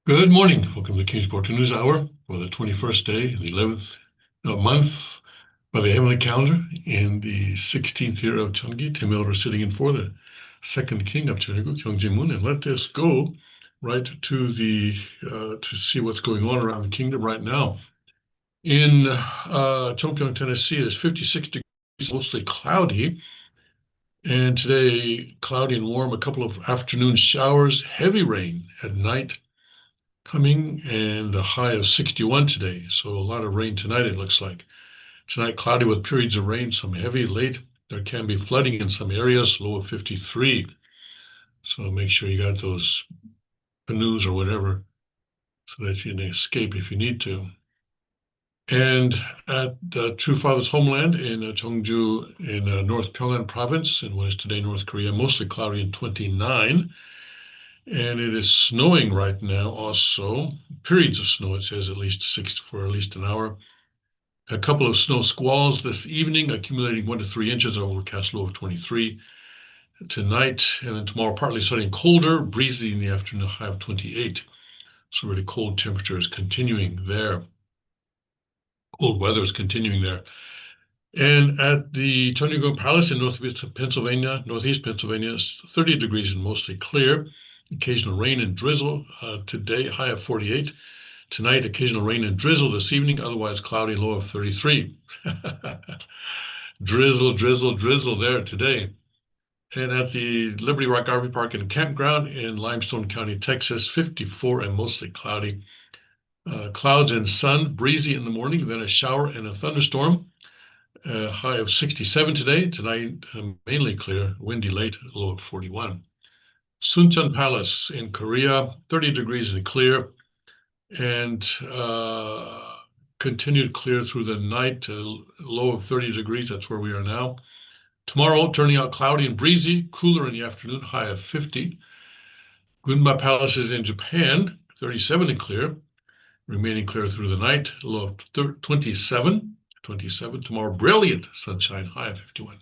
Good morning. Welcome to the Kingsport News Hour for the 21st day, the 11th month by the heavenly calendar in the 16th year of Cheongi. Tim Elder sitting in for the second king of Cheongi, Kyung Jae-moon, and let us go right to the to see what's going on around the kingdom right now. In Chongpyeong, Tennessee, it's 56 degrees, mostly cloudy. And today, cloudy and warm, a couple of afternoon showers, heavy rain at night coming, and a high of 61 today. So a lot of rain tonight, it looks like. Tonight, cloudy with periods of rain, some heavy late. There can be flooding in some areas, low of 53. So make sure you got those canoes or whatever so that you can escape if you need to. And at True Father's homeland in Cheongju in North Pyongan province, in what is today North Korea, mostly cloudy and 29. And it is snowing right now also. Periods of snow, it says at least six for at least an hour. A couple of snow squalls this evening, accumulating 1 to 3 inches, overcast low of 23 tonight. And then tomorrow, partly sunny and colder, breezy in the afternoon, high of 28. So really cold temperatures continuing there. Cold weather is continuing there. And at the Tonygo Palace in northeast Pennsylvania, it's 30 degrees and mostly clear. Occasional rain and drizzle today, high of 48. Tonight, occasional rain and drizzle this evening, otherwise cloudy, low of 33. Drizzle, drizzle, drizzle there today. And at the Liberty Rock RV Park and Campground in Limestone County, Texas, 54 and mostly cloudy. Clouds and sun, breezy in the morning, then a shower and a thunderstorm. High of 67 today. Tonight, mainly clear, windy late, low of 41. Suncheon Palace in Korea, 30 degrees and clear, and continued clear through the night, low of 30 degrees. That's where we are now. Tomorrow, turning out cloudy and breezy, cooler in the afternoon, high of 50. Gunma Palace is in Japan, 37 and clear, remaining clear through the night, low of 27. Tomorrow, brilliant sunshine, high of 51.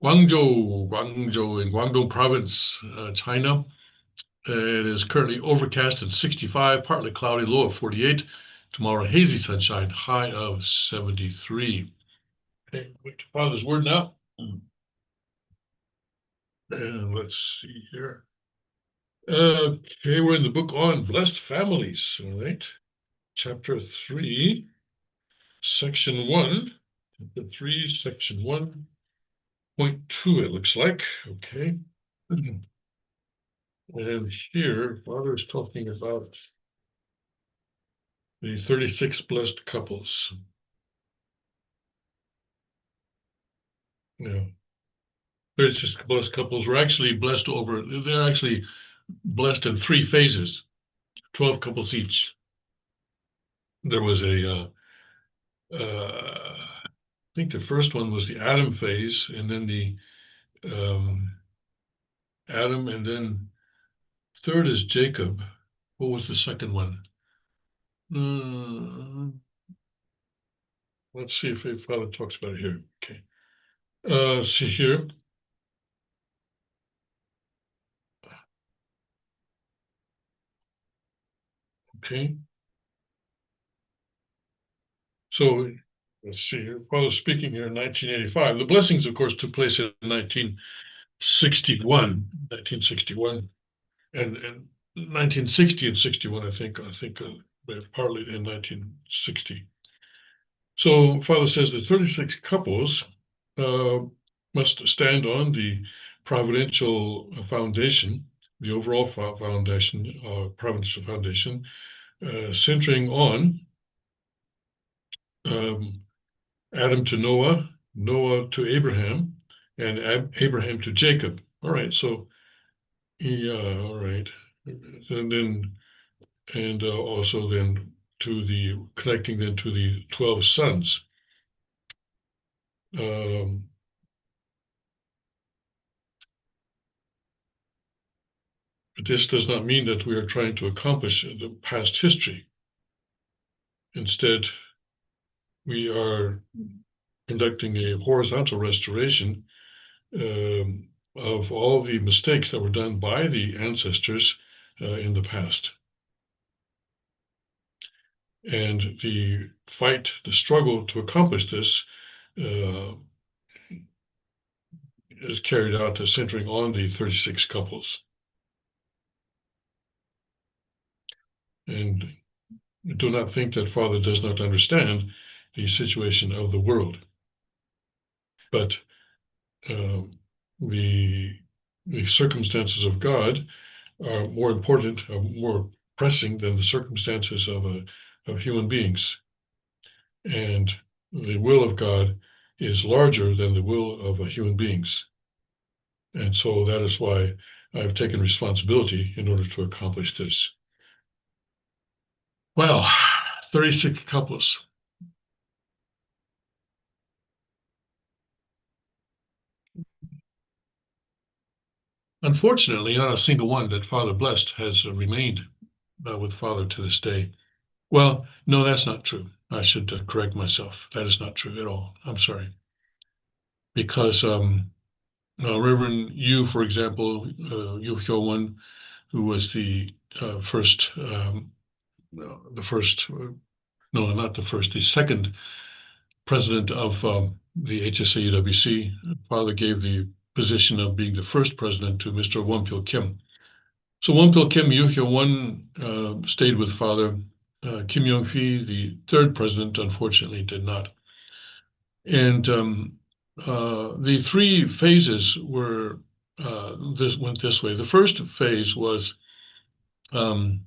Guangzhou in Guangdong province, China. It is currently overcast and 65, partly cloudy, low of 48. Tomorrow, hazy sunshine, high of 73. Okay, wait to Father's word now. And let's see here. Okay, we're in the book on blessed families, all right? Chapter 3, Section 1. Chapter 3, Section 1.2, it looks like. Okay. And here, Father is talking about the 36 blessed couples. Yeah. 36 blessed couples were actually they're actually blessed in 3 phases, 12 couples each. There was I think the first one was the Adam phase, and then the Adam, and then third is Jacob. What was the second one? Let's see if Father talks about it here. Okay. See here. Okay. So let's see here. Father speaking here in 1985. The blessings, of course, took place in 1961, and 1960 and 61, I think partly in 1960. So Father says that 36 couples must stand on the providential foundation, the overall foundation, providential foundation, centering on Adam to Noah, Noah to Abraham, and Abraham to Jacob. All right, so yeah, all right, and then also then to the connecting then to the 12 sons. But this does not mean that we are trying to accomplish the past history. Instead, we are conducting a horizontal restoration of all the mistakes that were done by the ancestors in the past. And the fight, the struggle to accomplish this uh, is carried out centering on the 36 couples. And do not think that Father does not understand the situation of the world. But uh, the, the circumstances of God are more important, are more pressing than the circumstances of human beings. And the will of God is larger than the will of human beings. And so that is why I've taken responsibility in order to accomplish this. Well, 36 couples. Unfortunately, not a single one that Father blessed has remained with Father to this day. Well, no, that's not true. I should correct myself. That is not true at all. I'm sorry. Because Reverend Yu, for example, Yu Hyo Won, who was first, the first, no, not the first, the second president of the HSA-UWC. Father gave the position of being the first president to Mr. Wonpil Kim. So Wonpil Kim, Yu Hyo Won stayed with Father. Kim Yong-fi, the third president, unfortunately did not. And the three phases this went this way. The first phase was um,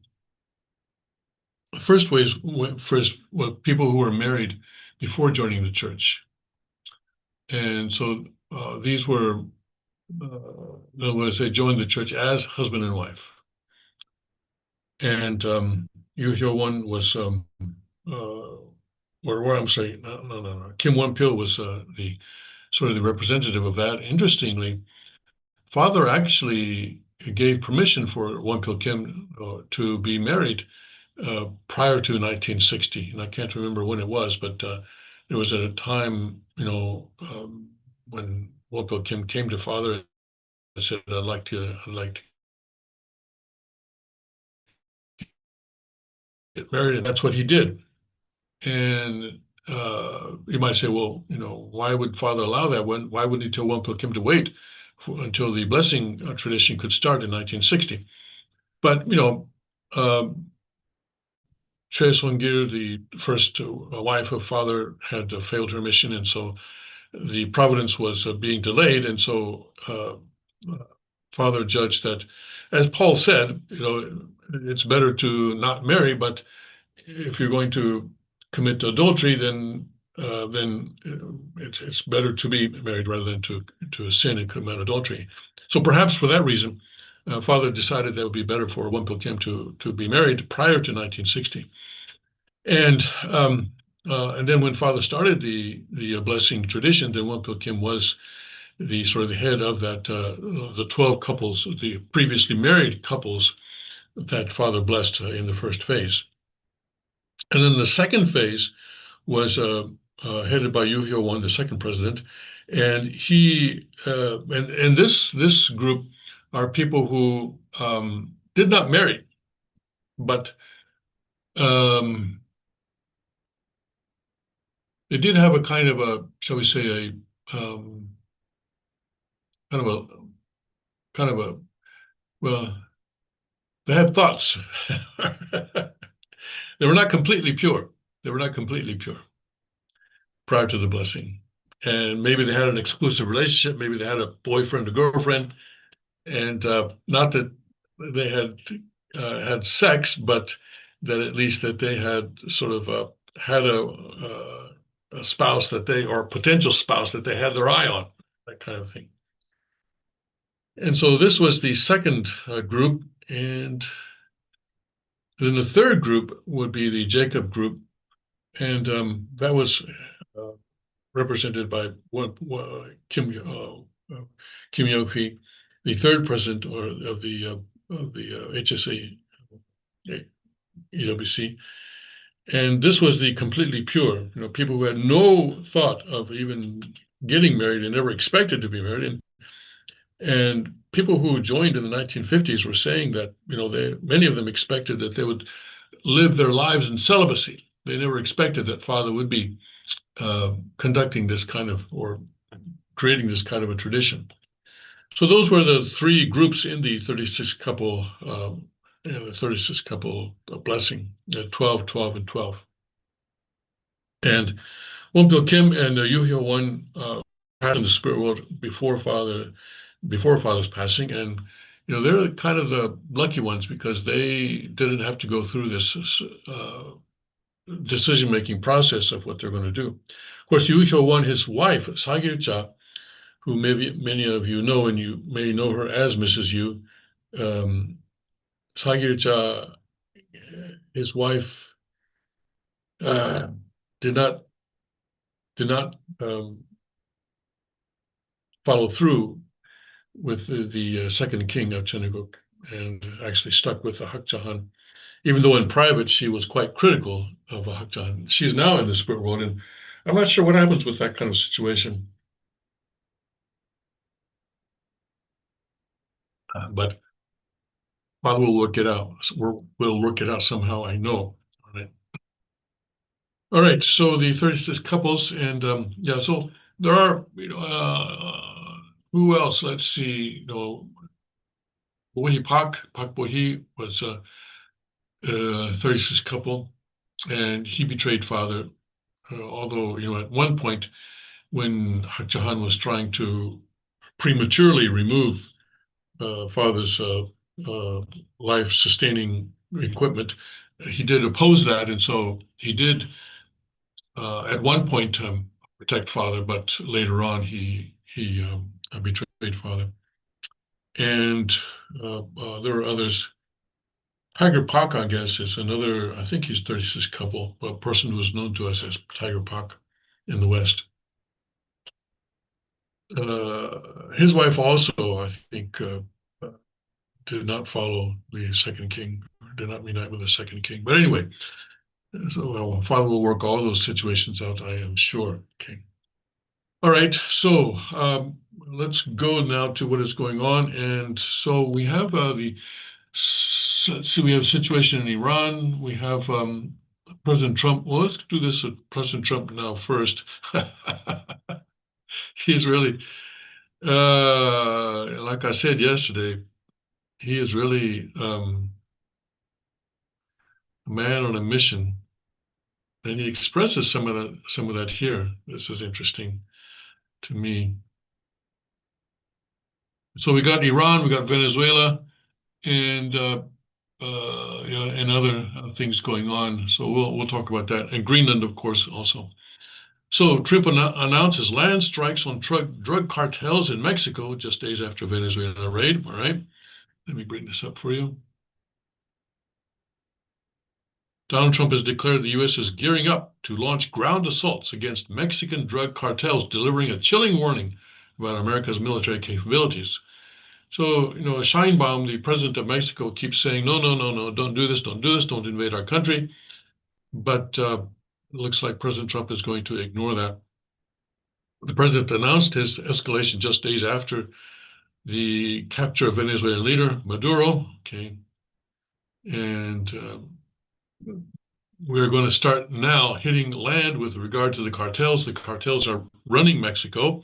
first were people who were married before joining the church, and so these were, in other words, they joined the church as husband and wife. And Yu Hyo Won was, or I'm sorry, no. Kim Won Pil was the sort of the representative of that. Interestingly, Father actually gave permission for Won Pil Kim to be married prior to 1960, and I can't remember when it was, but there was a time, when Won Pil Kim came to Father and said, I'd like to get married," and that's what he did. And you might say, well, why would Father allow that? Why wouldn't he tell Won Pil Kim to wait until the blessing tradition could start in 1960? But Choi Sung-gil, the first wife of Father, had failed her mission, and so the providence was being delayed, and so Father judged that, as Paul said, it's better to not marry, but if you're going to commit adultery, then it's better to be married rather than to sin and commit adultery. So perhaps for that reason, Father decided that it would be better for Won Pil Kim to be married prior to 1960. And then when Father started the blessing tradition, then Won Pil Kim was the sort of the head of that the 12 couples, the previously married couples that Father blessed in the first phase. And then the second phase was headed by Yu Hyo Won, the second president, and this group are people who did not marry, but um, they did have a kind of a, shall we say, a kind of a kind of a well, they had thoughts. They were not completely pure. They were not completely pure prior to the blessing. And maybe they had an exclusive relationship. Maybe they had a boyfriend or girlfriend, and not that they had sex, but that at least that they had sort of had a spouse or potential spouse that they had their eye on, that kind of thing. And so this was the second group, and then the third group would be the Jacob group, and that was represented by Kim Yong-hee, the third president of the HSA EWC. And this was the completely pure, people who had no thought of even getting married and never expected to be married. And people who joined in the 1950s were saying that, many of them expected that they would live their lives in celibacy. They never expected that father would be conducting this kind of or creating this kind of a tradition. So those were the three groups in the 36 couple, the 36 couple blessing, 12, 12, and 12. And Wonpil Kim and Yuhyo One passed in the spirit world before father's passing, and they're kind of the lucky ones because they didn't have to go through this decision-making process of what they're going to do. Of course, Yuhyo One, his wife, Sagircha, who maybe many of you know, and you may know her as Mrs. Yu, um, Sagircha, his wife, uh, did not did not follow through with the second king of Cheneguk and actually stuck with the Hakchahan, even though in private she was quite critical of a Hakchahan. She's now in the spirit world, and I'm not sure what happens with that kind of situation. But Father will work it out. We'll work it out somehow, I know. All right, so the 36 couples, and yeah, so there are, who else? Let's see, Bohi Pak Bohi was a 36 couple, and he betrayed father. Although, at one point when Hakchahan was trying to prematurely remove father's life-sustaining equipment, he did oppose that, and so he did at one point protect father, but later on he betrayed father. And there were others. Tiger Pak, I guess, is another. I think he's 36 couple, a person who is known to us as Tiger Pak in the West. His wife also, I think, did not follow the second king, did not unite with the second king. But anyway, so Father will work all those situations out, I am sure, King. All right, so let's go now to what is going on. And so we have we have a situation in Iran. We have President Trump. Well, let's do this with President Trump now first. He's really, like I said yesterday, he is really a man on a mission, and he expresses some of that here. This is interesting to me. So we got Iran, we got Venezuela, and and other things going on. So we'll talk about that, and Greenland, of course, also. So Trump announces land strikes on drug cartels in Mexico just days after Venezuela raid. All right, let me bring this up for you. Donald Trump has declared the U.S. is gearing up to launch ground assaults against Mexican drug cartels, delivering a chilling warning about America's military capabilities. So, Sheinbaum, the president of Mexico, keeps saying, no, no, no, no, don't do this, don't invade our country. But it looks like President Trump is going to ignore that. The president announced his escalation just days after the capture of Venezuelan leader Maduro. Okay. And we're going to start now hitting land with regard to the cartels. The cartels are running Mexico.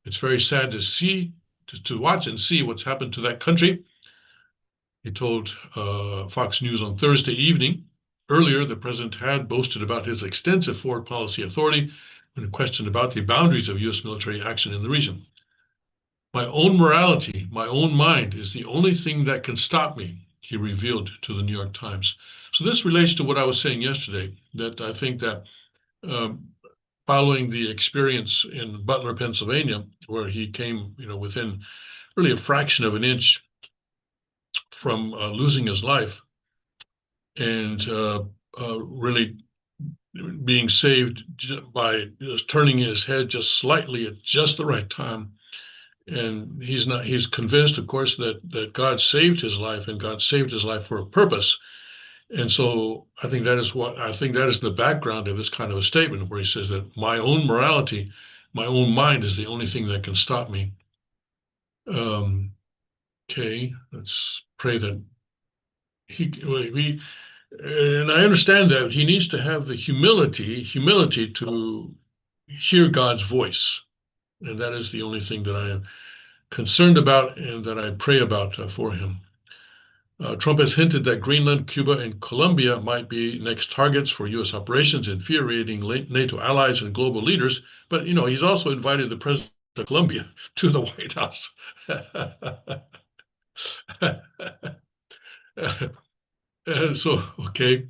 It's very sad to see, to watch and see what's happened to that country. He told Fox News on Thursday evening. Earlier, the president had boasted about his extensive foreign policy authority when questioned about the boundaries of U.S. military action in the region. My own morality, my own mind is the only thing that can stop me, he revealed to the New York Times. So this relates to what I was saying yesterday, that I think that following the experience in Butler, Pennsylvania, where he came, within really a fraction of an inch from losing his life and really being saved by just turning his head just slightly at just the right time. And he's convinced, of course, that God saved his life, and God saved his life for a purpose. And so I think that is the background of this kind of a statement where he says that my own morality, my own mind is the only thing that can stop me. Okay, let's pray that And I understand that he needs to have the humility to hear God's voice. And that is the only thing that I am concerned about and that I pray about for him. Trump has hinted that Greenland, Cuba, and Colombia might be next targets for U.S. operations, infuriating NATO allies and global leaders. But he's also invited the president of Colombia to the White House. And so, okay,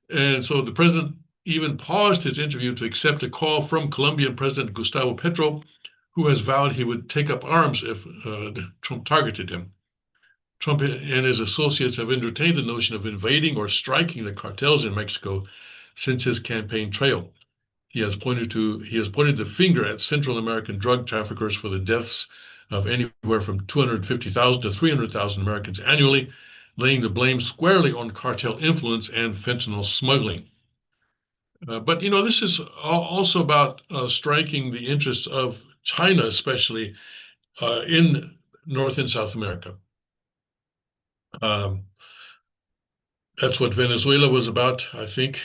and so the president even paused his interview to accept a call from Colombian President Gustavo Petro, who has vowed he would take up arms if Trump targeted him. Trump and his associates have entertained the notion of invading or striking the cartels in Mexico since his campaign trail. He has pointed the finger at Central American drug traffickers for the deaths of anywhere from 250,000 to 300,000 Americans annually, laying the blame squarely on cartel influence and fentanyl smuggling. But this is also about striking the interests of China, especially in North and South America. Um, that's what Venezuela was about, I think.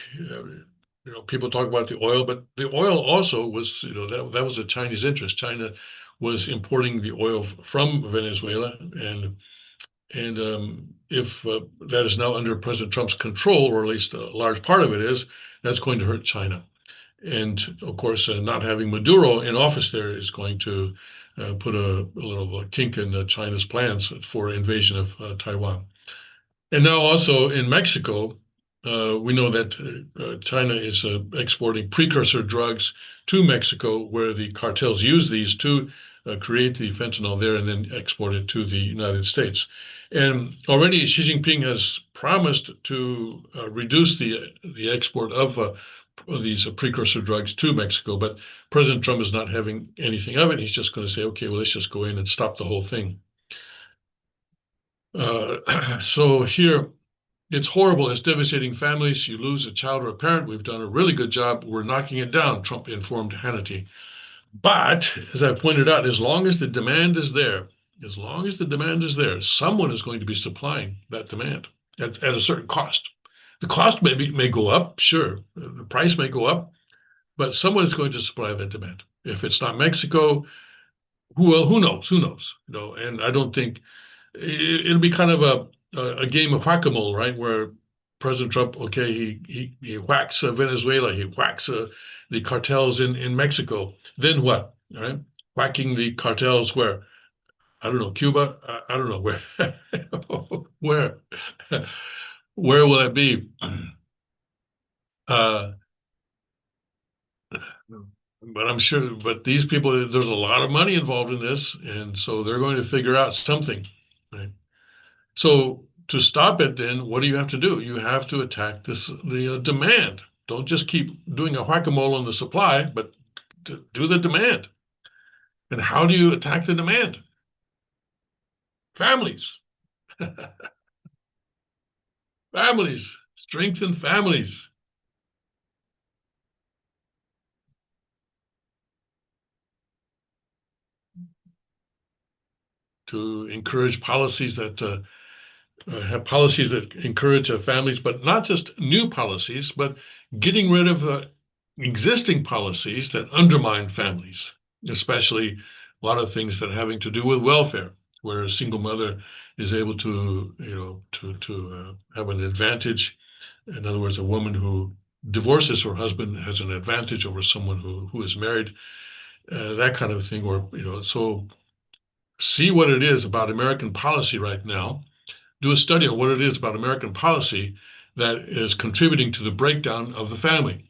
People talk about the oil, but the oil also was, that was a Chinese interest. China was importing the oil from Venezuela, and if that is now under President Trump's control, or at least a large part of it is, that's going to hurt China. And of course, not having Maduro in office there is going to put a little kink in China's plans for invasion of Taiwan. And now also in Mexico, we know that China is exporting precursor drugs to Mexico, where the cartels use these to create the fentanyl there and then export it to the United States. And already Xi Jinping has promised to reduce the export of these precursor drugs to Mexico, but President Trump is not having anything of it. He's just going to say, okay, well, let's just go in and stop the whole thing. So here, it's horrible. It's devastating families. You lose a child or a parent. We've done a really good job. We're knocking it down, Trump informed Hannity. But as I pointed out, as long as the demand is there, someone is going to be supplying that demand at a certain cost. The cost may go up, sure. The price may go up, but someone is going to supply that demand. If it's not Mexico, who knows? Who knows? And I don't think it'll be kind of a game of whack-a-mole, right? Where President Trump, okay, he whacks Venezuela, he whacks the cartels in Mexico. Then what? All right, whacking the cartels where? I don't know, Cuba. I don't know where. where? Where will it be? Uh, but I'm sure. But these people, there's a lot of money involved in this, and so they're going to figure out something, right? So to stop it, then what do you have to do? You have to attack the demand. Don't just keep doing a whack-a-mole on the supply, but do the demand. And how do you attack the demand? Families, families, strengthen families. To encourage policies that have policies that encourage families, but not just new policies, but getting rid of existing policies that undermine families, especially a lot of things that are having to do with welfare, where a single mother is able to, to have an advantage. In other words, a woman who divorces her husband has an advantage over someone who is married, that kind of thing. Or, so see what it is about American policy right now, do a study on what it is about American policy that is contributing to the breakdown of the family,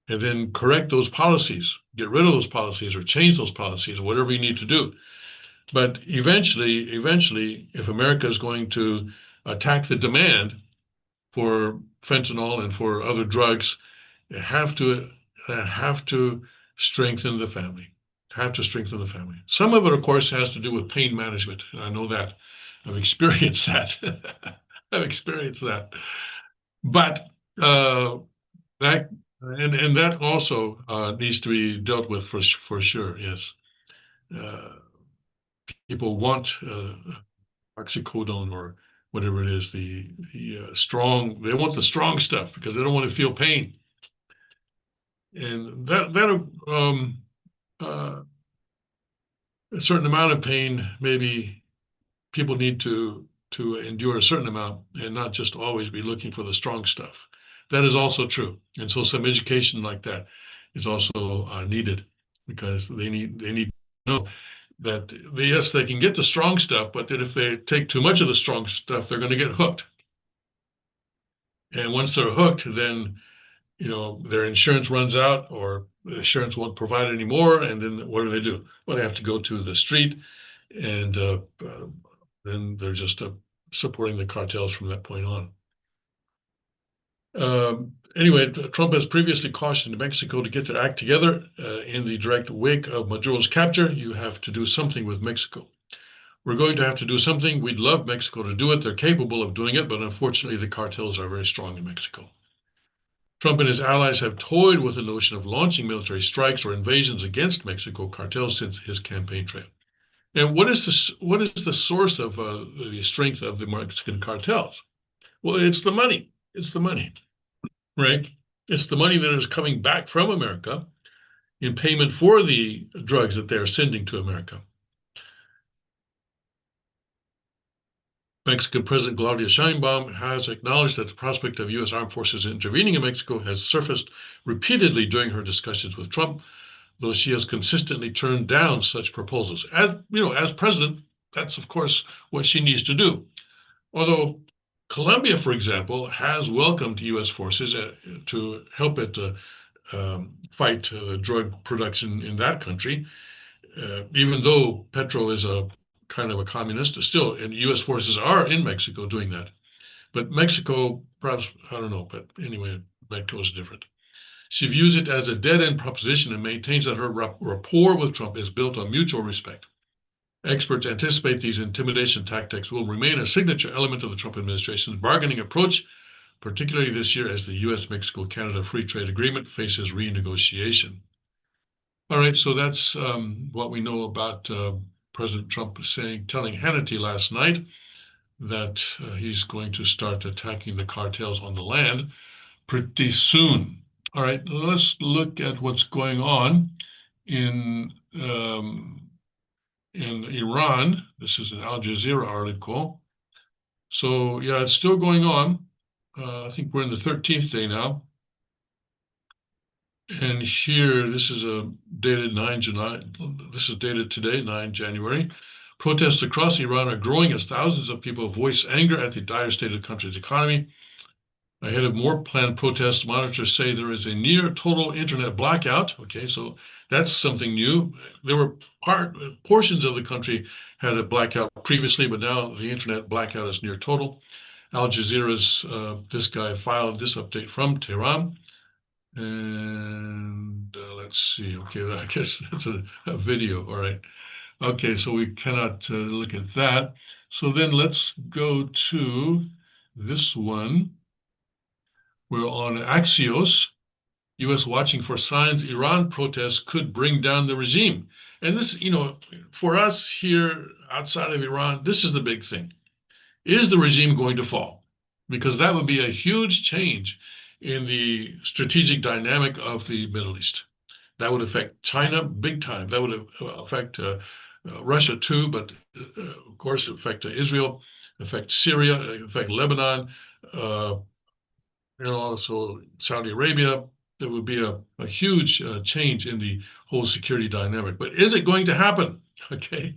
and then correct those policies, get rid of those policies or change those policies, or whatever you need to do. But eventually, if America is going to attack the demand for fentanyl and for other drugs, they have to strengthen the family. Have to strengthen the family. Some of it, of course, has to do with pain management. And I know that. I've experienced that. I've experienced that. But that and that also needs to be dealt with for sure. Yes, uh, people want oxycodone or whatever it is, the strong. They want the strong stuff because they don't want to feel pain, and that uh, a certain amount of pain, maybe people need to endure a certain amount and not just always be looking for the strong stuff. That is also true, and so some education like that is also needed because they need to know that yes, they can get the strong stuff, but that if they take too much of the strong stuff, they're going to get hooked. And once they're hooked, then their insurance runs out or the insurance won't provide anymore. And then what do? Well, they have to go to the street and then they're just supporting the cartels from that point on. Anyway, Trump has previously cautioned Mexico to get their act together. In the direct wake of Maduro's capture, you have to do something with Mexico. We're going to have to do something. We'd love Mexico to do it. They're capable of doing it, but unfortunately, the cartels are very strong in Mexico. Trump and his allies have toyed with the notion of launching military strikes or invasions against Mexico cartels since his campaign trail. And what is this? What is the source of the strength of the Mexican cartels? Well, it's the money. It's the money, right? It's the money that is coming back from America in payment for the drugs that they're sending to America. Mexican President Claudia Sheinbaum has acknowledged that the prospect of U.S. armed forces intervening in Mexico has surfaced repeatedly during her discussions with Trump, though she has consistently turned down such proposals. As president, that's of course what she needs to do. Although Colombia, for example, has welcomed U.S. forces to help it fight drug production in that country, even though Petro is a kind of a communist, still, and U.S. forces are in Mexico doing that. But Mexico, perhaps, I don't know, but anyway, Mexico is different. She views it as a dead-end proposition and maintains that her rapport with Trump is built on mutual respect. Experts anticipate these intimidation tactics will remain a signature element of the Trump administration's bargaining approach, particularly this year as the U.S.-Mexico-Canada Free Trade Agreement faces renegotiation. All right, so that's what we know about President Trump telling Hannity last night that he's going to start attacking the cartels on the land pretty soon. All right, let's look at what's going on in Iran. This is an Al Jazeera article. So yeah, it's still going on. I think we're in the 13th day now. And here, this is dated 9 July. This is dated today, 9 January. Protests across Iran are growing as thousands of people voice anger at the dire state of the country's economy. Ahead of more planned protests, monitors say there is a near total internet blackout. Okay, so that's something new. There were portions of the country had a blackout previously, but now the internet blackout is near total. Al Jazeera's this guy filed this update from Tehran. And let's see. Okay, I guess that's a video. All right. Okay, so we cannot look at that. So then let's go to this one. We're on Axios. U.S. watching for signs Iran protests could bring down the regime. And this, for us here outside of Iran, this is the big thing. Is the regime going to fall? Because that would be a huge change in the strategic dynamic of the Middle East. That would affect China big time. That would affect Russia too, but of course affect Israel, affect Syria, affect Lebanon, and also Saudi Arabia. There would be a huge change in the whole security dynamic. But is it going to happen? Okay.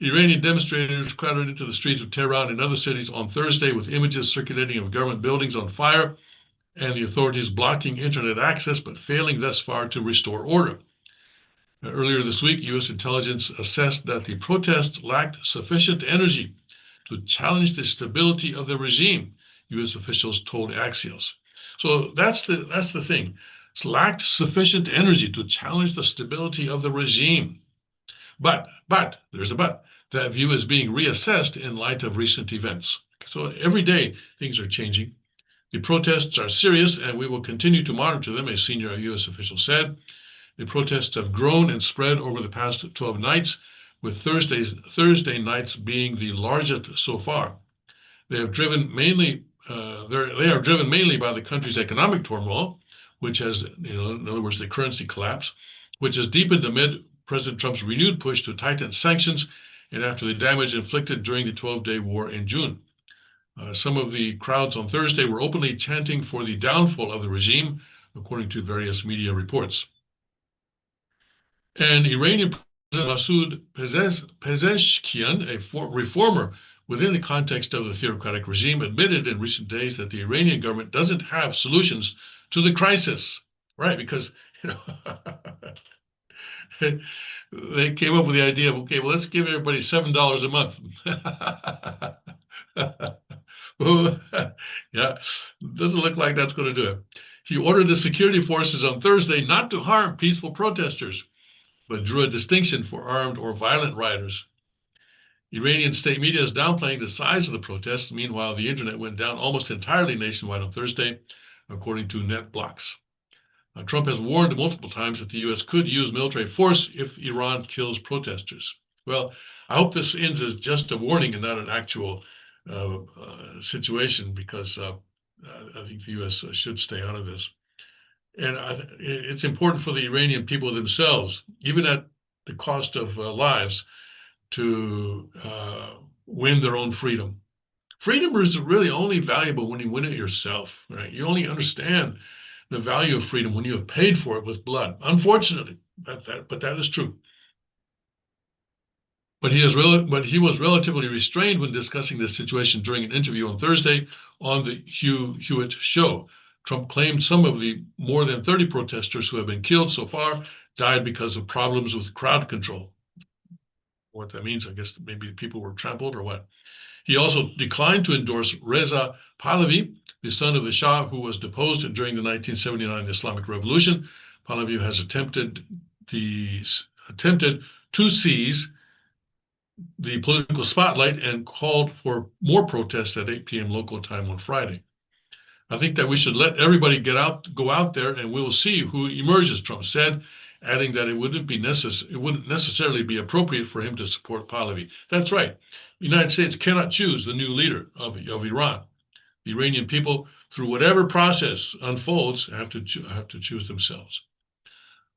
Iranian demonstrators crowded into the streets of Tehran and other cities on Thursday with images circulating of government buildings on fire and the authorities blocking internet access but failing thus far to restore order. Earlier this week, U.S. intelligence assessed that the protests lacked sufficient energy to challenge the stability of the regime, U.S. officials told Axios. So that's the thing. It's lacked sufficient energy to challenge the stability of the regime. But there's a but. That view is being reassessed in light of recent events. So every day things are changing. The protests are serious, and we will continue to monitor them, a senior U.S. official said. The protests have grown and spread over the past 12 nights, with Thursday nights being the largest so far. They have driven mainly they are driven mainly by the country's economic turmoil, which has, in other words, the currency collapse, which has deepened amid President Trump's renewed push to tighten sanctions and after the damage inflicted during the 12-day war in June. Some of the crowds on Thursday were openly chanting for the downfall of the regime, according to various media reports. And Iranian President Masoud Pezeshkian, a reformer within the context of the theocratic regime, admitted in recent days that the Iranian government doesn't have solutions to the crisis. Right, because they came up with the idea of, okay, well, let's give everybody $7 a month. Yeah, doesn't look like that's going to do it. He ordered the security forces on Thursday not to harm peaceful protesters, but drew a distinction for armed or violent rioters. Iranian state media is downplaying the size of the protests. Meanwhile, the internet went down almost entirely nationwide on Thursday, according to net blocks. Trump has warned multiple times that the U.S. could use military force if Iran kills protesters. Well, I hope this ends as just a warning and not an actual situation, because I think the U.S. should stay out of this. And it's important for the Iranian people themselves, even at the cost of lives, to win their own freedom. Freedom is really only valuable when you win it yourself, right? You only understand the value of freedom when you have paid for it with blood. Unfortunately, but that is true. But he was relatively restrained when discussing this situation during an interview on Thursday on the Hugh Hewitt show. Trump claimed some of the more than 30 protesters who have been killed so far died because of problems with crowd control. What that means, I guess maybe people were trampled or what. He also declined to endorse Reza Pahlavi, the son of the Shah who was deposed during the 1979 Islamic Revolution. Pahlavi has attempted to seize the political spotlight and called for more protests at 8 p.m. local time on Friday. I think that we should let everybody go out there, and we will see who emerges, Trump said, adding that it wouldn't necessarily be appropriate for him to support Pahlavi. That's right. The United States cannot choose the new leader of Iran. The Iranian people, through whatever process unfolds, have to choose themselves.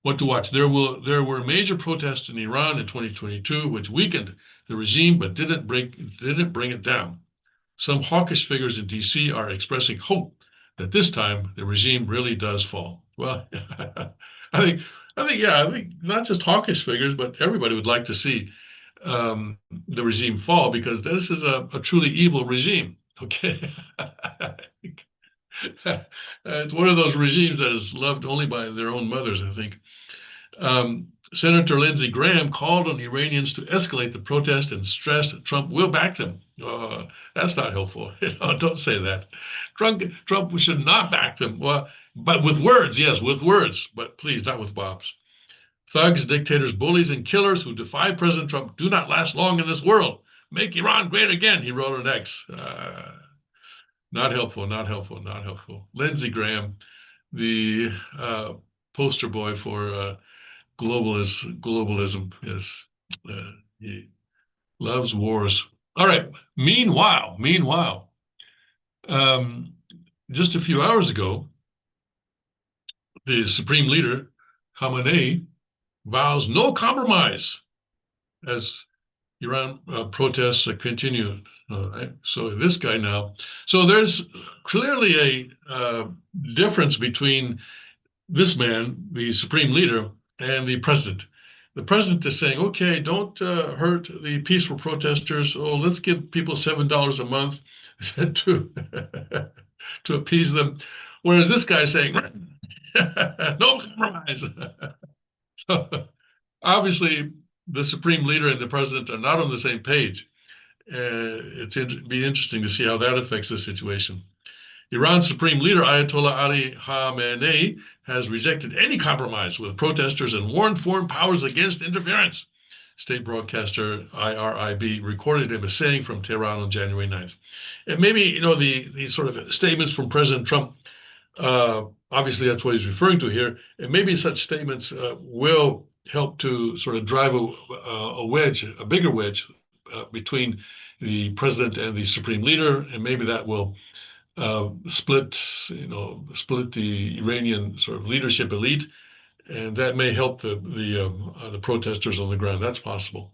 What to watch? There were major protests in Iran in 2022, which weakened the regime but didn't bring it down. Some hawkish figures in D.C. are expressing hope that this time the regime really does fall. Well, I think not just hawkish figures, but everybody would like to see the regime fall, because this is a truly evil regime. Okay. It's one of those regimes that is loved only by their own mothers, I think. Senator Lindsey Graham called on Iranians to escalate the protest and stressed that Trump will back them. That's not helpful. Don't say that. Trump should not back them. Well, but with words, yes, with words, but please not with bombs. Thugs, dictators, bullies, and killers who defy President Trump do not last long in this world. Make Iran great again, he wrote on X. Not helpful, not helpful, not helpful. Lindsey Graham, the poster boy for globalism, yes. He loves wars. All right. Meanwhile, just a few hours ago, the supreme leader, Khamenei, vows no compromise as Iran protests continue. Right? So this guy now. So there's clearly a difference between this man, the supreme leader, and the president. The president is saying, okay, don't hurt the peaceful protesters. Oh, let's give people $7 a month to appease them. Whereas this guy is saying, no compromise. So, obviously, the supreme leader and the president are not on the same page. It'd be interesting to see how that affects the situation. Iran's supreme leader, Ayatollah Ali Khamenei, has rejected any compromise with protesters and warned foreign powers against interference. State broadcaster IRIB recorded him as saying from Tehran on January 9th. And maybe, the sort of statements from President Trump, obviously that's what he's referring to here, and maybe such statements will help to sort of drive a bigger wedge between the president and the supreme leader, and maybe that will split, split the Iranian sort of leadership elite, and that may help the protesters on the ground. That's possible.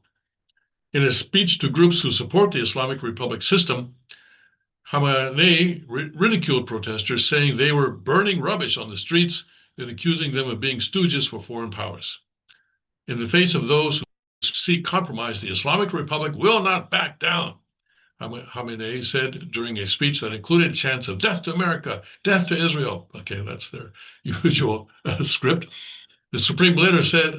In a speech to groups who support the Islamic Republic system, Khamenei ridiculed protesters, saying they were burning rubbish on the streets and accusing them of being stooges for foreign powers. In the face of those who seek compromise, the Islamic Republic will not back down, Khamenei said during a speech that included chants of death to America, death to Israel. Okay, that's their usual script. The Supreme Leader said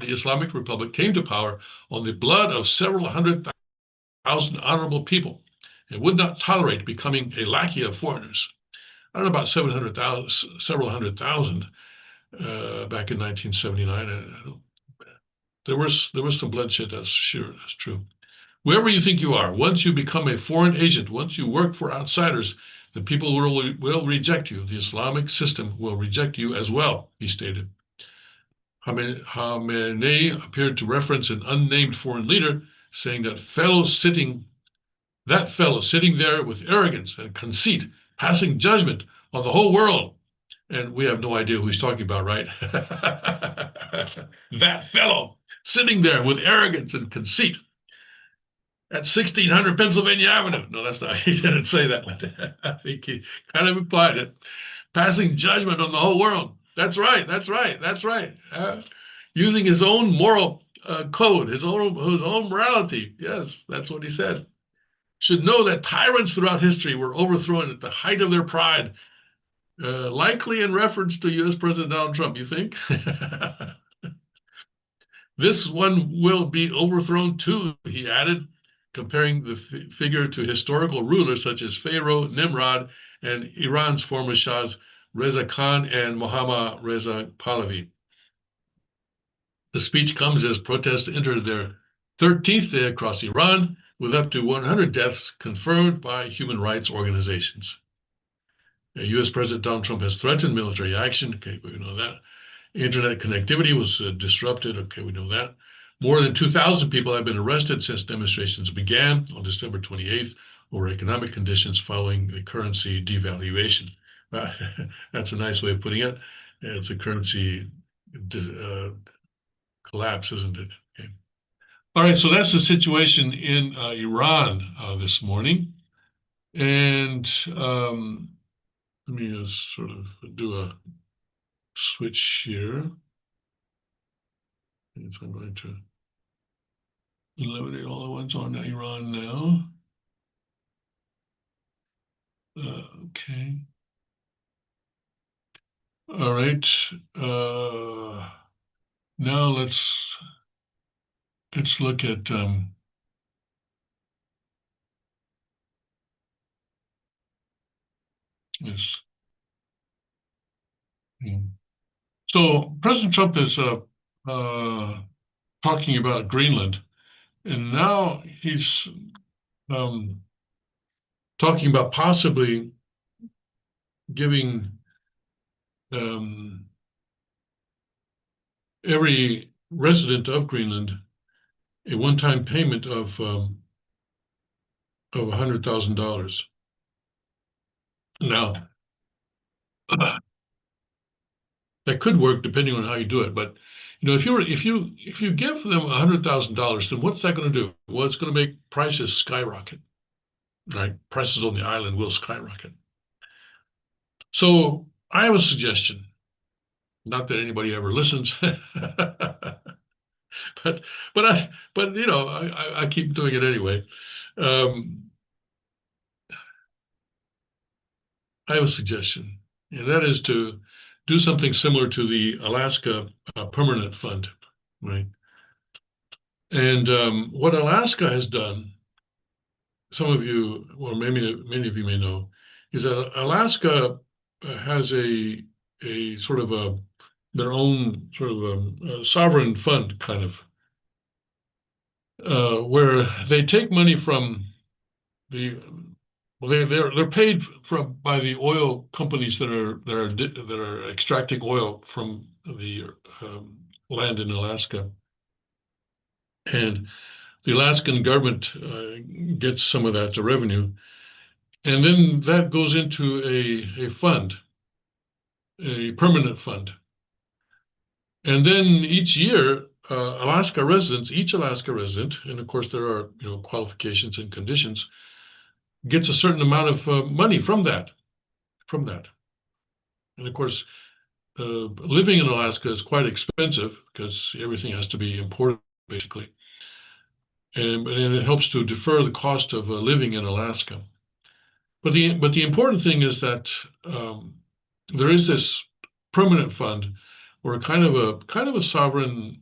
the Islamic Republic came to power on the blood of several hundred thousand honorable people and would not tolerate becoming a lackey of foreigners. I don't know about several hundred thousand back in 1979. There was some bloodshed, that's sure, that's true. Wherever you think you are, once you become a foreign agent, once you work for outsiders, the people will reject you. The Islamic system will reject you as well, he stated. Khamenei appeared to reference an unnamed foreign leader, saying that fellow sitting there with arrogance and conceit, passing judgment on the whole world. And we have no idea who he's talking about, right? That fellow sitting there with arrogance and conceit at 1600 Pennsylvania Avenue. No, that's not, he didn't say that, but I think he kind of implied it. Passing judgment on the whole world. That's right, that's right, that's right. Using his own moral code, his own morality. Yes, that's what he said. Should know that tyrants throughout history were overthrown at the height of their pride, likely in reference to U.S. President Donald Trump, you think? This one will be overthrown too, he added, comparing the figure to historical rulers such as Pharaoh Nimrod and Iran's former Shahs Reza Khan and Mohammad Reza Pahlavi. The speech comes as protests enter their 13th day across Iran, with up to 100 deaths confirmed by human rights organizations. U.S. President Donald Trump has threatened military action. Okay, we know that. Internet connectivity was disrupted. Okay, we know that. More than 2,000 people have been arrested since demonstrations began on December 28th over economic conditions following the currency devaluation. That's a nice way of putting it. It's a currency collapse, isn't it? Okay. All right, so that's the situation in Iran this morning. And let me just sort of do a switch here. And so I'm going to eliminate all the ones on Iran now. Okay. All right. Now let's look at this. So President Trump is talking about Greenland, and now he's talking about possibly giving every resident of Greenland a one-time payment of $100,000. Now, that could work depending on how you do it, but if you give them $100,000, then what's that going to do? Well, it's going to make prices skyrocket, right? Prices on the island will skyrocket. So I have a suggestion. Not that anybody ever listens, but I keep doing it anyway. I have a suggestion, and that is to do something similar to the Alaska Permanent Fund, right? And what Alaska has done, some of you, or maybe many of you may know, is that Alaska has a sort of their own sort of a sovereign fund kind of, where they take money from they're paid by the oil companies that are extracting oil from the land in Alaska, and the Alaskan government gets some of that revenue, and then that goes into a fund, a permanent fund. And then each year, each Alaska resident, and of course there are qualifications and conditions, gets a certain amount of money from that. And of course, living in Alaska is quite expensive because everything has to be imported, basically. And it helps to defer the cost of living in Alaska. But the important thing is that there is this permanent fund, or kind of a sovereign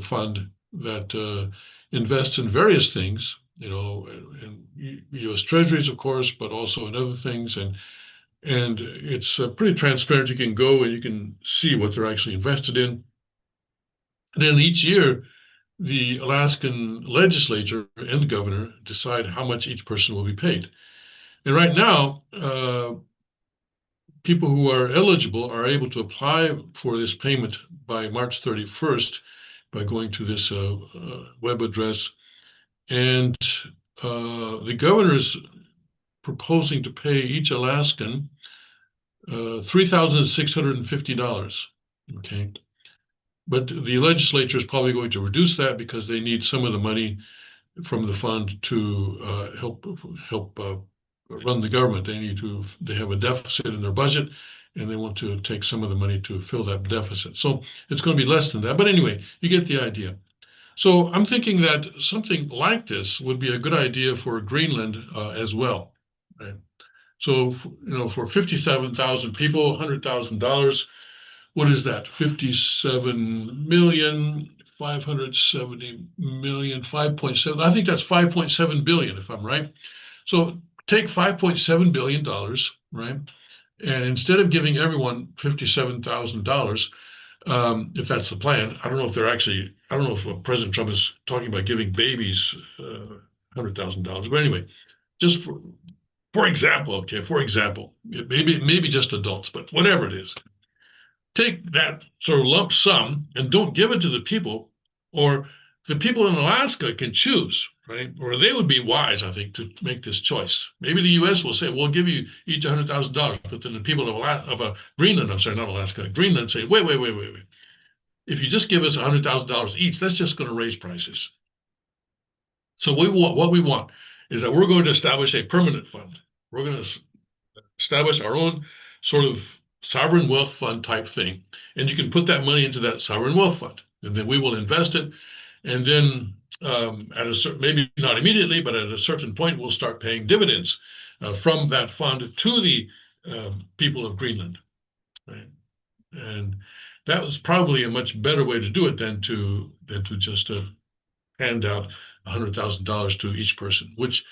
fund that invests in various things, in U.S. Treasuries, of course, but also in other things, and it's pretty transparent. You can go and you can see what they're actually invested in. And then each year, the Alaskan legislature and the governor decide how much each person will be paid. And right now, people who are eligible are able to apply for this payment by March 31st by going to this web address. And the governor is proposing to pay each Alaskan $3,650. Okay. But the legislature is probably going to reduce that because they need some of the money from the fund to help run the government. They have a deficit in their budget, and they want to take some of the money to fill that deficit. So it's going to be less than that. But anyway, you get the idea. So I'm thinking that something like this would be a good idea for Greenland as well. Right? So for 57,000 people, $100,000. What is that? 57,570,000,000, 5.7. I think that's 5.7 billion, if I'm right. So take $5.7 billion, right? And instead of giving everyone $57,000, if that's the plan, I don't know if President Trump is talking about giving babies $100,000. But anyway, just for example, maybe just adults, but whatever it is. Take that sort of lump sum and don't give it to the people, or the people in Alaska can choose, right? Or they would be wise, I think, to make this choice. Maybe the U.S. will say, we'll give you each $100,000, but then the people of Greenland, I'm sorry, not Alaska, Greenland say, wait. If you just give us $100,000 each, that's just going to raise prices. So what we want is that we're going to establish a permanent fund. We're going to establish our own sort of sovereign wealth fund type thing, and you can put that money into that sovereign wealth fund, and then we will invest it, and then at a certain, maybe not immediately, but at a certain point, we'll start paying dividends from that fund to the people of Greenland, right? And that was probably a much better way to do it than to just hand out $100,000 to each person, which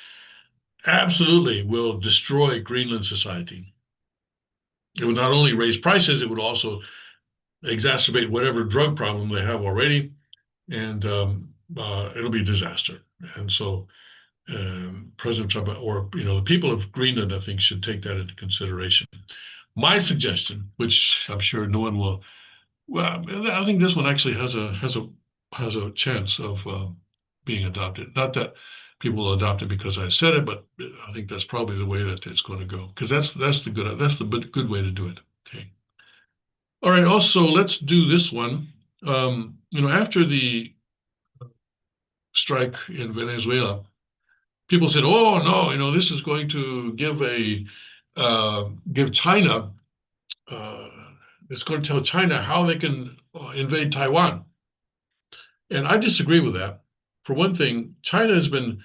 absolutely will destroy Greenland society. It would not only raise prices, it would also exacerbate whatever drug problem they have already, and it'll be a disaster. And so President Trump, or the people of Greenland, I think, should take that into consideration. My suggestion, which I'm sure no one will, well, I think this one actually has a chance of being adopted. Not that people will adopt it because I said it, but I think that's probably the way that it's going to go, because that's the good way to do it. Okay. All right. Also, let's do this one. After the strike in Venezuela, people said, "Oh no, this is going to give China. It's going to tell China how they can invade Taiwan." And I disagree with that. For one thing, China has been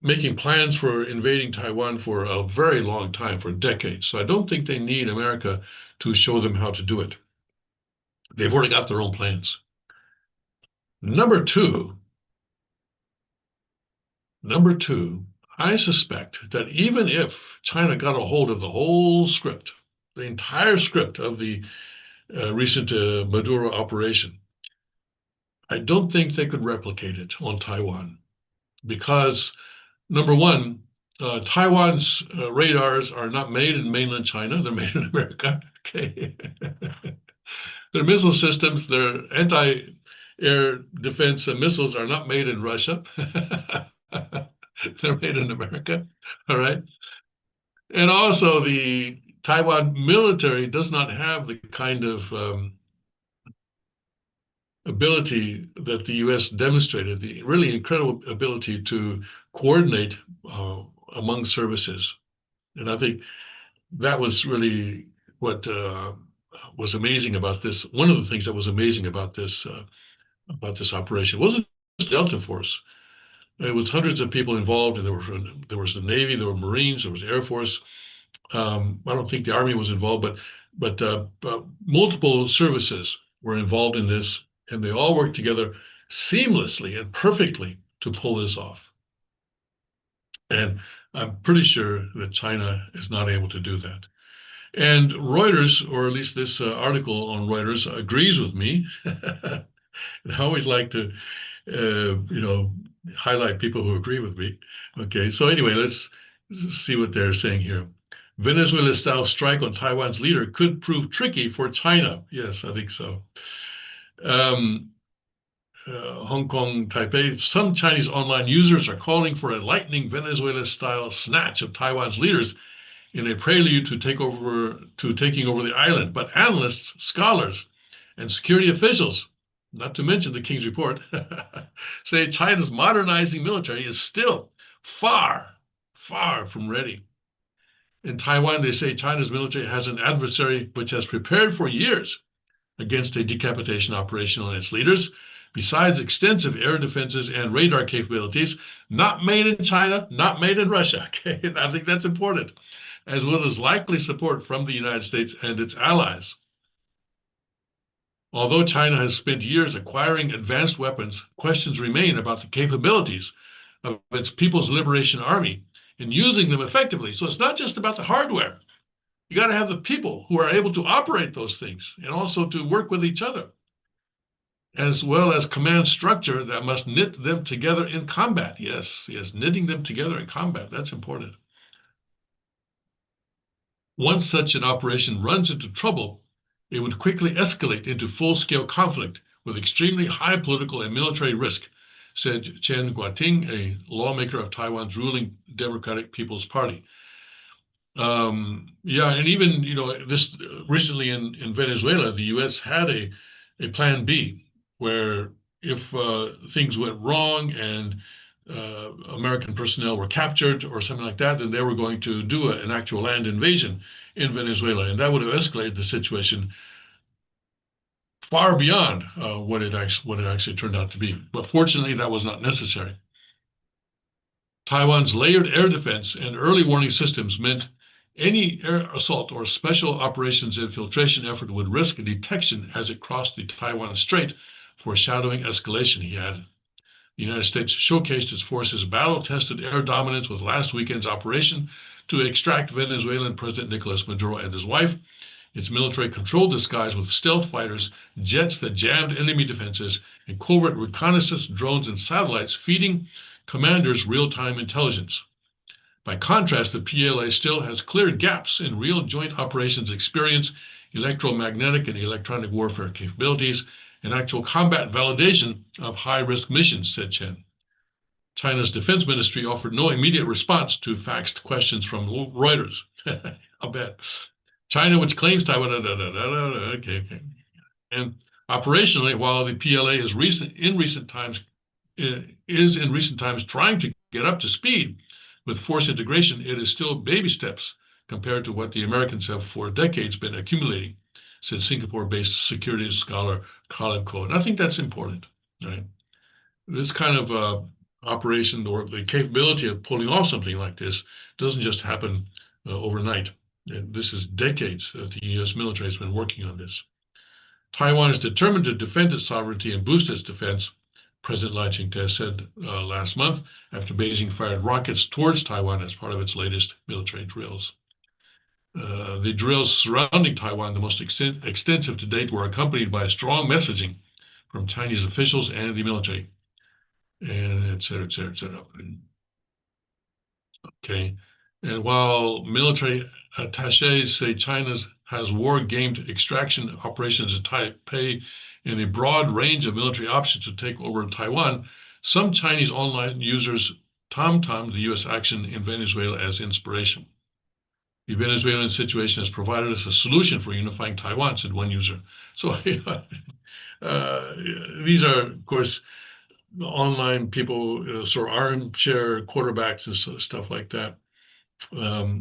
making plans for invading Taiwan for a very long time, for decades. So I don't think they need America to show them how to do it. They've already got their own plans. Number two, I suspect that even if China got a hold of the whole script, the entire script of the recent Maduro operation, I don't think they could replicate it on Taiwan, because number one, Taiwan's radars are not made in mainland China. They're made in America. Okay. Their missile systems, their air defense missiles are not made in Russia. They're made in America. All right. And also, the Taiwan military does not have the kind of ability that the U.S. demonstrated, the really incredible ability to coordinate among services. And I think that was really what was amazing about this. One of the things that was amazing about this operation wasn't just Delta Force. It was hundreds of people involved, and there was the Navy, there were Marines, there was Air Force. I don't think the Army was involved, but multiple services were involved in this, and they all worked together seamlessly and perfectly to pull this off. And I'm pretty sure that China is not able to do that. And Reuters, or at least this article on Reuters, agrees with me. And I always like to, highlight people who agree with me. Okay, so anyway, let's see what they're saying here. Venezuela-style strike on Taiwan's leader could prove tricky for China. Yes, I think so. Hong Kong, Taipei, some Chinese online users are calling for a lightning Venezuela-style snatch of Taiwan's leaders in a prelude to taking over the island. But analysts, scholars, and security officials, not to mention the King's Report, say China's modernizing military is still far, far from ready. In Taiwan, they say China's military has an adversary which has prepared for years against a decapitation operation on its leaders, besides extensive air defenses and radar capabilities, not made in China, not made in Russia. Okay, I think that's important, as well as likely support from the United States and its allies. Although China has spent years acquiring advanced weapons, questions remain about the capabilities of its People's Liberation Army in using them effectively. So it's not just about the hardware. You got to have the people who are able to operate those things and also to work with each other, as well as command structure that must knit them together in combat. Yes, knitting them together in combat. That's important. Once such an operation runs into trouble, it would quickly escalate into full-scale conflict with extremely high political and military risk, said Chen Guoting, a lawmaker of Taiwan's ruling Democratic People's Party. And even this recently in Venezuela, the U.S. had a plan B, where if things went wrong and American personnel were captured or something like that, then they were going to do an actual land invasion in Venezuela, and that would have escalated the situation far beyond what it actually turned out to be. But fortunately, that was not necessary. Taiwan's layered air defense and early warning systems meant any air assault or special operations infiltration effort would risk detection as it crossed the Taiwan Strait, foreshadowing escalation, he added. The United States showcased its forces' battle-tested air dominance with last weekend's operation to extract Venezuelan President Nicolas Maduro and his wife. Its military controlled the skies with stealth fighters, jets that jammed enemy defenses, and covert reconnaissance drones and satellites feeding commanders real-time intelligence. By contrast, the PLA still has clear gaps in real joint operations experience, electromagnetic and electronic warfare capabilities, and actual combat validation of high-risk missions, said Chen. China's defense ministry offered no immediate response to faxed questions from Reuters. I'll bet. China, which claims Taiwan, okay. And operationally, while the PLA is in recent times trying to get up to speed with force integration, it is still baby steps compared to what the Americans have for decades been accumulating, said Singapore-based security scholar Colin Coe. And I think that's important, right? This kind of operation, or the capability of pulling off something like this, doesn't just happen overnight. And this is decades that the U.S. military has been working on this. Taiwan is determined to defend its sovereignty and boost its defense, President Lai Ching-te said last month after Beijing fired rockets towards Taiwan as part of its latest military drills. The drills surrounding Taiwan, the most extensive to date, were accompanied by strong messaging from Chinese officials and the military, and et cetera, et cetera, et cetera. Okay. And while military attaches say China has war-gamed extraction operations in Taipei and a broad range of military options to take over Taiwan, some Chinese online users tom-tommed the U.S. action in Venezuela as inspiration. The Venezuelan situation has provided us a solution for unifying Taiwan, said one user. So uh, these are, of course, online people, sort of armchair quarterbacks and stuff like that. Yeah.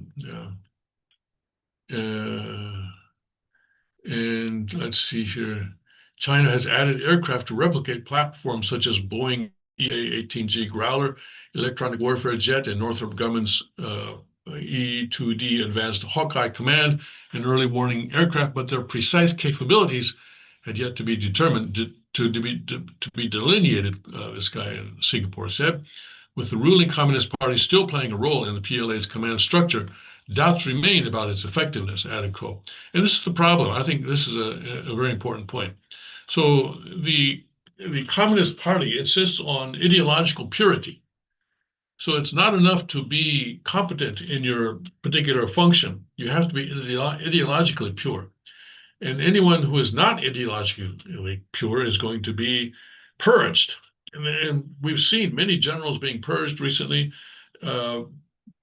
Uh, and let's see here. China has added aircraft to replicate platforms such as Boeing EA-18G Growler, electronic warfare jet, and Northrop Grumman's E-2D Advanced Hawkeye Command and early warning aircraft, but their precise capabilities had yet to be determined to be delineated. This guy in Singapore said, with the ruling Communist Party still playing a role in the PLA's command structure, doubts remain about its effectiveness, added Coe. And this is the problem. I think this is a very important point. So the Communist Party insists on ideological purity. So it's not enough to be competent in your particular function. You have to be ideologically pure. And anyone who is not ideologically pure is going to be purged. And we've seen many generals being purged recently.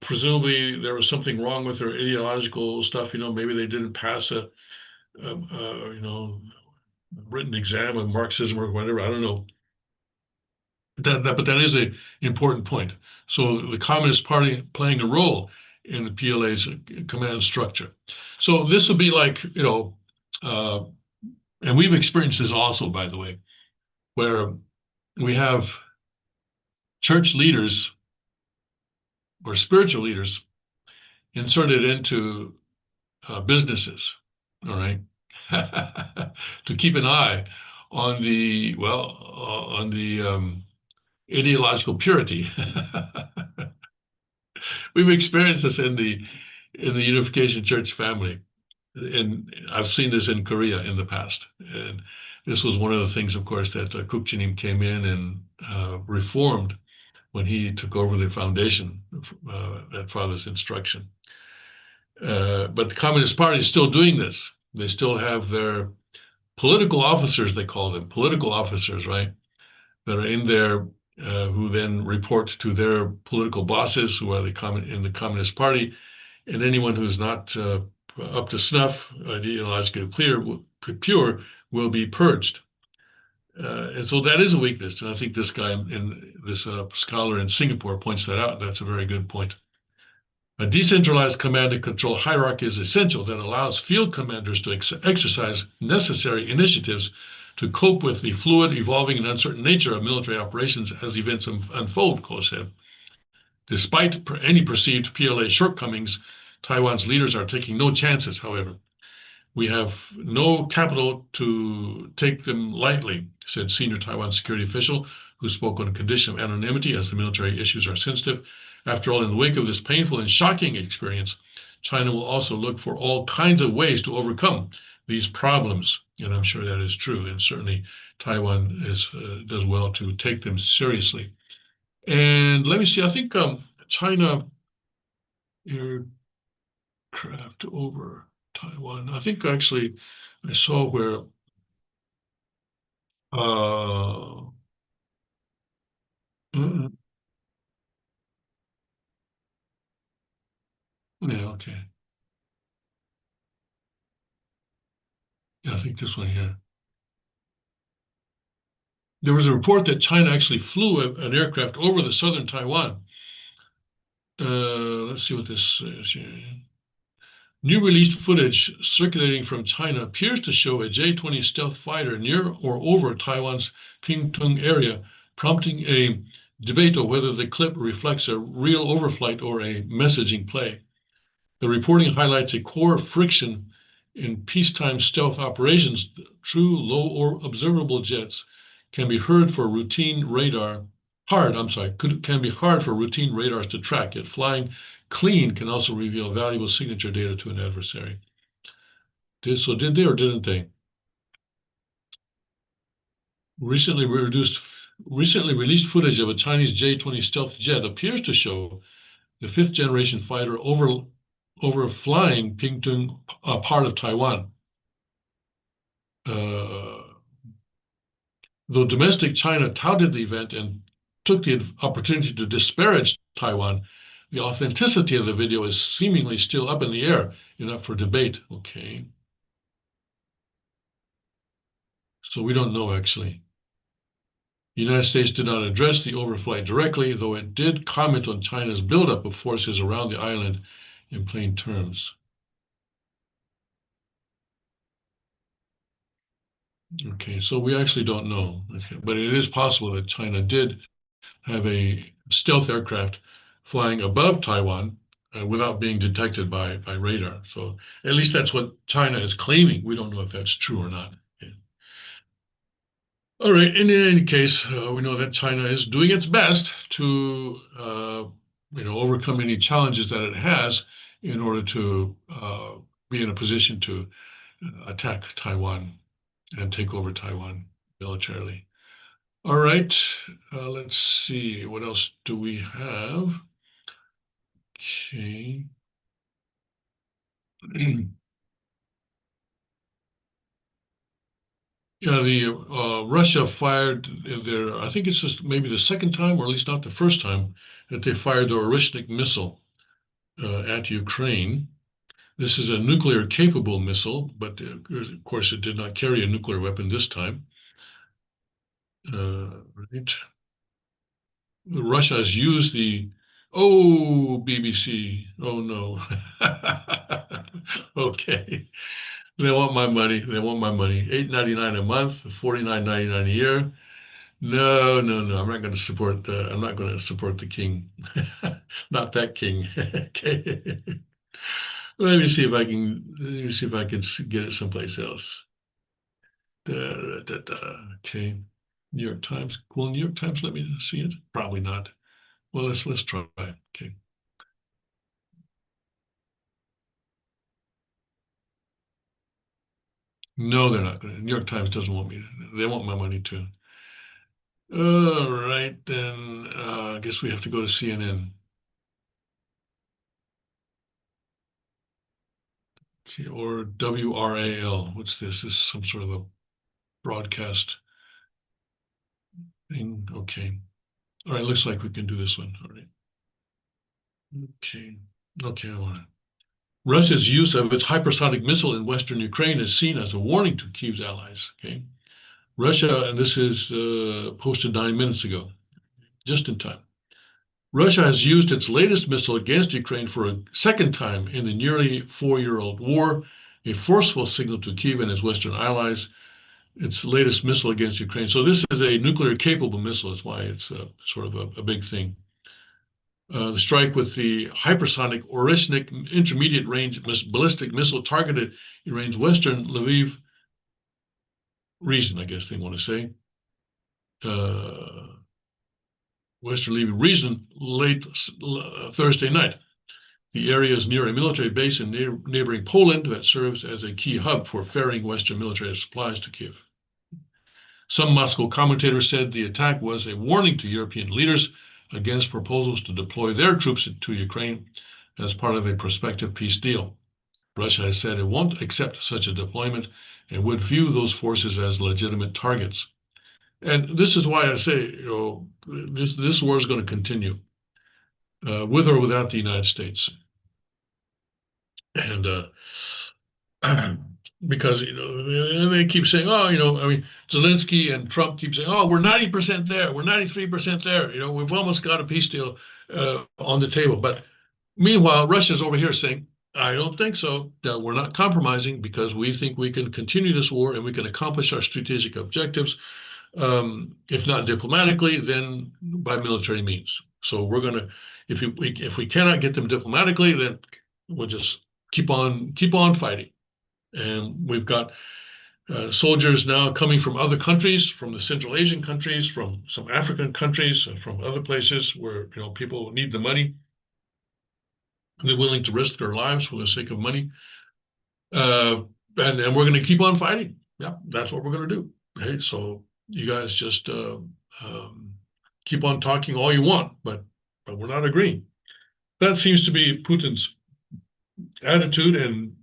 Presumably, there was something wrong with their ideological stuff. Maybe they didn't pass a written exam of Marxism or whatever. I don't know. But that is an important point. So the Communist Party playing a role in the PLA's command structure. So this would be like, and we've experienced this also, by the way, where we have church leaders or spiritual leaders inserted into businesses, all right, to keep an eye on the ideological purity. We've experienced this in the Unification Church family, and I've seen this in Korea in the past. And this was one of the things, of course, that Kuk Chinim came in and reformed when he took over the foundation at Father's instruction. But the Communist Party is still doing this. They still have their political officers, they call them, political officers, right, that are in there who then report to their political bosses who are in the Communist Party. And anyone who's not up to snuff, ideologically pure, will be purged. And so that is a weakness. And I think this guy, this scholar in Singapore, points that out. That's a very good point. A decentralized command and control hierarchy is essential that allows field commanders to exercise necessary initiatives to cope with the fluid, evolving, and uncertain nature of military operations as events unfold, Coe said. Despite any perceived PLA shortcomings, Taiwan's leaders are taking no chances, however. We have no capital to take them lightly, said senior Taiwan security official who spoke on a condition of anonymity as the military issues are sensitive. After all, in the wake of this painful and shocking experience, China will also look for all kinds of ways to overcome these problems. And I'm sure that is true. And certainly Taiwan does well to take them seriously. And let me see, I think China aircraft over Taiwan. I think actually I saw where yeah, okay. Yeah, I think this one here. There was a report that China actually flew an aircraft over the southern Taiwan. Let's see what this says here. New released footage circulating from China appears to show a J-20 stealth fighter near or over Taiwan's Pingtung area, prompting a debate on whether the clip reflects a real overflight or a messaging play. The reporting highlights a core friction in peacetime stealth operations. True low or observable jets can be hard for routine radars to track. Yet flying clean can also reveal valuable signature data to an adversary. Did they or didn't they? Recently released footage of a Chinese J-20 stealth jet appears to show the fifth generation fighter overflying Pingtung, part of Taiwan. Though domestic China touted the event and took the opportunity to disparage Taiwan, the authenticity of the video is seemingly still up in the air and up for debate. Okay. So we don't know actually. The United States did not address the overflight directly, though it did comment on China's buildup of forces around the island in plain terms. Okay, so we actually don't know, okay, but it is possible that China did have a stealth aircraft flying above Taiwan without being detected by radar. So at least that's what China is claiming. We don't know if that's true or not. Okay. All right. In any case, we know that China is doing its best to, overcome any challenges that it has in order to be in a position to attack Taiwan and take over Taiwan militarily. All right. Let's see. What else do we have? Okay. Yeah, the Russia fired their, I think it's just maybe the second time, or at least not the first time, that they fired the Orishnik missile at Ukraine. This is a nuclear capable missile, but of course it did not carry a nuclear weapon this time. Right. Russia has used the, oh, BBC, oh no. Okay. They want my money. They want my money. $8.99 a month, $49.99 a year. No, no, no. I'm not going to support the king. Not that king. Okay. Let me see if I can get it someplace else. Da, da, da. Okay. New York Times. Will New York Times let me see it? Probably not. Well, let's try. Okay. No, they're not going to. New York Times doesn't want me. They want my money too. All right, then I guess we have to go to CNN. Okay, or WRAL. What's this? This is some sort of a broadcast thing. Okay. All right, looks like we can do this one. All right. Okay. Okay, I want it. Russia's use of its hypersonic missile in Western Ukraine is seen as a warning to Kyiv's allies. Okay. Russia, and this is posted 9 minutes ago, just in time. Russia has used its latest missile against Ukraine for a second time in the nearly 4-year-old war, a forceful signal to Kyiv and its Western allies. Its latest missile against Ukraine. So this is a nuclear capable missile. That's why it's sort of a big thing. The strike with the hypersonic Orishnik intermediate range ballistic missile targeted Iran's western Lviv region, I guess they want to say. Western Lviv region late Thursday night. The area is near a military base in neighboring Poland that serves as a key hub for ferrying Western military supplies to Kiev. Some Moscow commentators said the attack was a warning to European leaders against proposals to deploy their troops to Ukraine as part of a prospective peace deal. Russia has said it won't accept such a deployment and would view those forces as legitimate targets. And this is why I say, this war is going to continue, with or without the United States. And because they keep saying, oh, I mean, Zelensky and Trump keep saying, oh, we're 90% there, we're 93% there. We've almost got a peace deal on the table. But meanwhile, Russia's over here saying, I don't think so. That we're not compromising because we think we can continue this war and we can accomplish our strategic objectives, if not diplomatically, then by military means. So we're going to, if we cannot get them diplomatically, then we'll just keep on fighting. And we've got soldiers now coming from other countries, from the Central Asian countries, from some African countries, from other places where people need the money. They're willing to risk their lives for the sake of money, and we're going to keep on fighting. Yeah, that's what we're going to do. Hey, so you guys just keep on talking all you want, but we're not agreeing. That seems to be Putin's attitude, and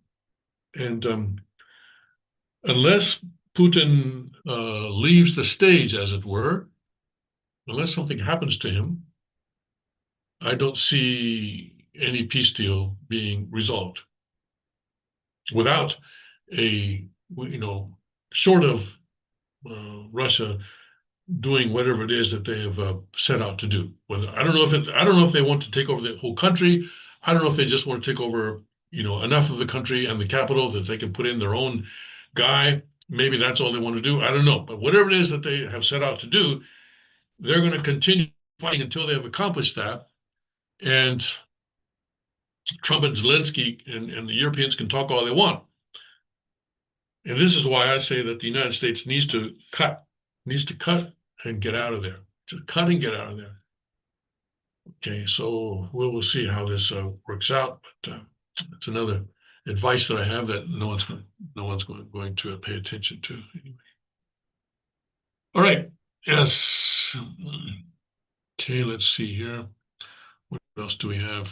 unless Putin leaves the stage, as it were, unless something happens to him, I don't see any peace deal being resolved without a, short of Russia doing whatever it is that they have set out to do. Whether I don't know if they want to take over the whole country. I don't know if they just want to take over, enough of the country and the capital that they can put in their own guy. Maybe that's all they want to do. I don't know. But whatever it is that they have set out to do, they're going to continue fighting until they have accomplished that. And Trump and Zelensky and the Europeans can talk all they want. And this is why I say that the United States needs to cut and get out of there. Just cut and get out of there. Okay, so we'll see how this works out. But it's another advice that I have that no one's going to pay attention to anyway. All right. Yes. Okay, let's see here. What else do we have?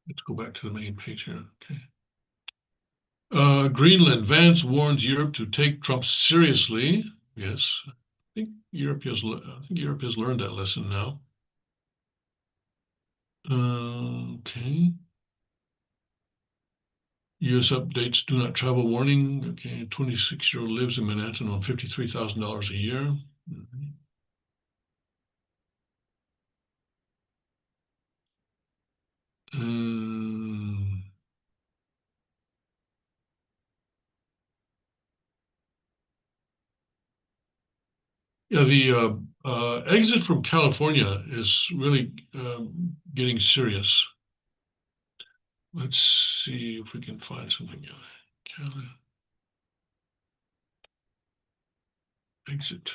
Let's go back to the main page here. Okay. Greenland, Vance warns Europe to take Trump seriously. Yes, I think Europe has learned that lesson now. Okay. U.S. updates do not travel warning. Okay, 26-year-old lives in Manhattan on $53,000 a year. Mhm. Um, yeah, the exit from California is really getting serious. Let's see if we can find something. Exit.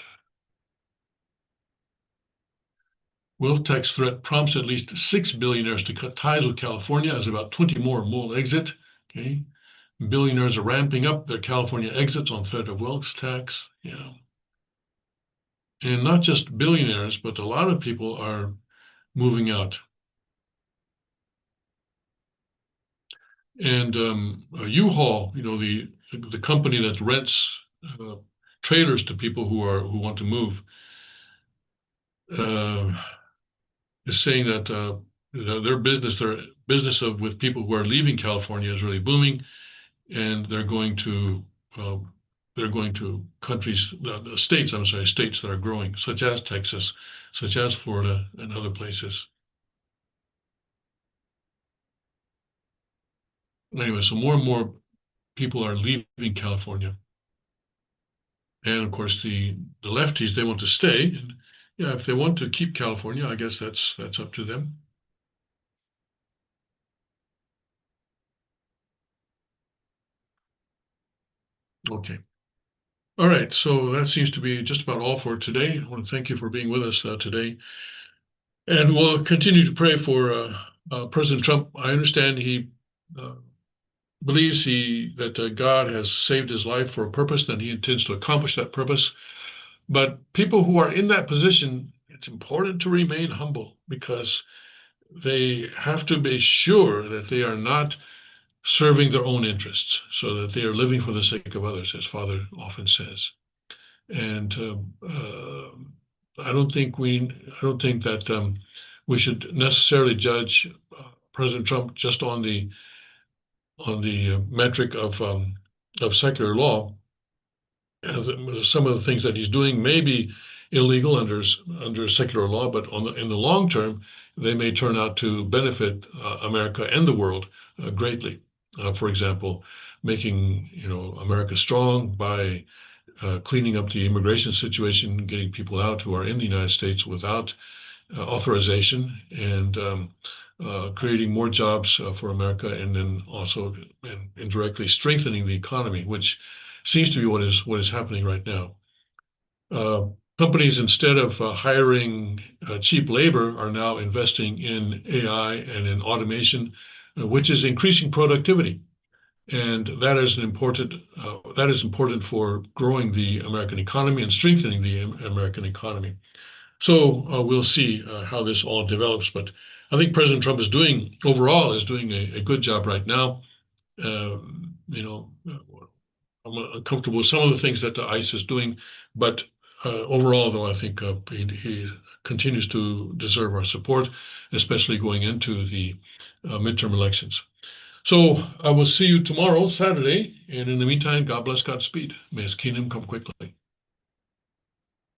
Wealth tax threat prompts at least 6 billionaires to cut ties with California as about 20 more will exit. Okay. Billionaires are ramping up their California exits on threat of wealth tax. Yeah. And not just billionaires, but a lot of people are moving out. And U-Haul, the company that rents uh, trailers to people who want to move, uh, is saying that their business of with people who are leaving California is really booming, and uh, they're going to countries, states. I'm sorry, states that are growing, such as Texas, such as Florida, and other places. Anyway, so more and more people are leaving California. And of course, the lefties, they want to stay. And yeah, if they want to keep California, I guess that's up to them. Okay. All right. So that seems to be just about all for today. I want to thank you for being with us today. And we'll continue to pray for President Trump. I understand he uh, believes that God has saved his life for a purpose, and he intends to accomplish that purpose. But people who are in that position, it's important to remain humble because they have to be sure that they are not serving their own interests, so that they are living for the sake of others, as Father often says. And I don't think that we should necessarily judge President Trump just on the metric of secular law. Some of the things that he's doing may be illegal under secular law, but in the long term, they may turn out to benefit America and the world greatly. For example, making America strong by cleaning up the immigration situation, getting people out who are in the United States without authorization, and creating more jobs for America, and then also and indirectly strengthening the economy, which seems to be what is happening right now. Uh, Companies, instead of hiring cheap labor, are now investing in AI and in automation, which is increasing productivity. And that is important for growing the American economy and strengthening the American economy. So we'll see how this all develops. But I think President Trump overall is doing a good job right now. Uh, you know, I'm uncomfortable with some of the things that the ICE is doing, but overall, though, I think he continues to deserve our support, especially going into the midterm elections. So I will see you tomorrow, Saturday, and in the meantime, God bless Godspeed. May His kingdom come quickly.